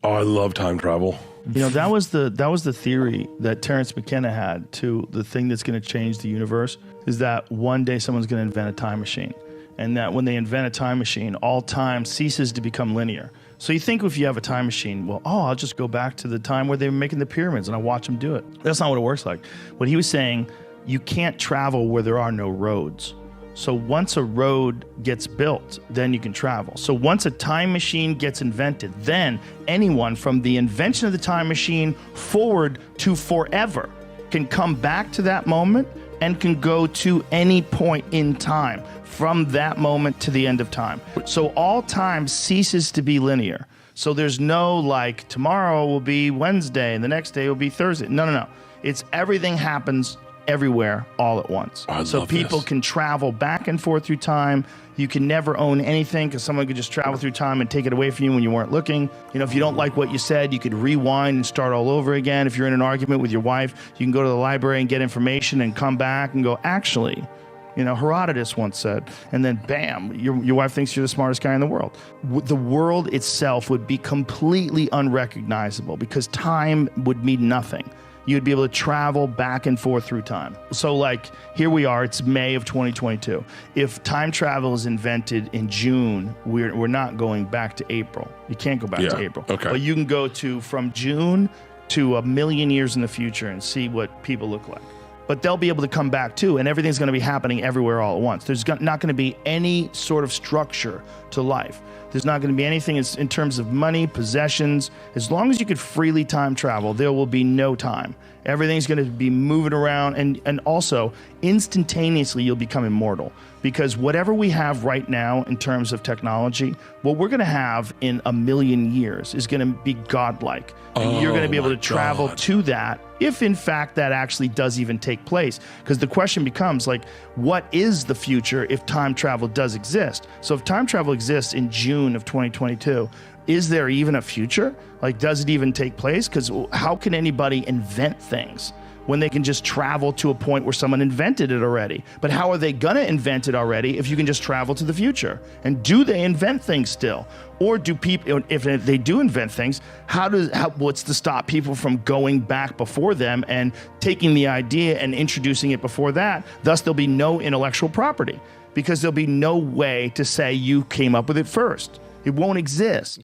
Oh, I love time travel. You know, that was the theory that Terence McKenna had to the thing that's going to change the universe is that one day someone's going to invent a time machine. And that when they invent a time machine, all time ceases to become linear. So you think if you have a time machine, well, I'll just go back to the time where they were making the pyramids and I watch them do it. That's not what it works like. What he was saying, you can't travel where there are no roads. So once a road gets built, then you can travel. So once a time machine gets invented, then anyone from the invention of the time machine forward to forever can come back to that moment and can go to any point in time from that moment to the end of time. So all time ceases to be linear. So there's no like tomorrow will be Wednesday and the next day will be Thursday. No. It's everything happens everywhere all at once. So people can travel back and forth through time. You can never own anything because someone could just travel through time and take it away from you when you weren't looking. You know, if you don't like what you said, you could rewind and start all over again. If you're in an argument with your wife, you can go to the library and get information and come back and go, actually, you know, Herodotus once said, and then bam, your wife thinks you're the smartest guy in the world. The world itself would be completely unrecognizable because time would mean nothing. You'd be able to travel back and forth through time. So like, here we are, it's May of 2022. If time travel is invented in June, we're not going back to April. You can't go back to April. Okay. But you can go to from June to a million years in the future and see what people look like. But they'll be able to come back too, and everything's gonna be happening everywhere all at once. There's not gonna be any sort of structure to life. There's not gonna be anything in terms of money, possessions. As long as you could freely time travel, there will be no time. Everything's gonna be moving around, and also instantaneously you'll become immortal. Because whatever we have right now in terms of technology, what we're gonna have in a million years is gonna be godlike. And you're gonna be able to travel to that if in fact that actually does even take place. Because the question becomes like, what is the future if time travel does exist? So if time travel exists in June of 2022, is there even a future? Like, does it even take place? Because how can anybody invent things when they can just travel to a point where someone invented it already? But how are they gonna invent it already if you can just travel to the future? And do they invent things still? Or do people, if they do invent things, what's to stop people from going back before them and taking the idea and introducing it before that? Thus, there'll be no intellectual property because there'll be no way to say you came up with it first. It won't exist.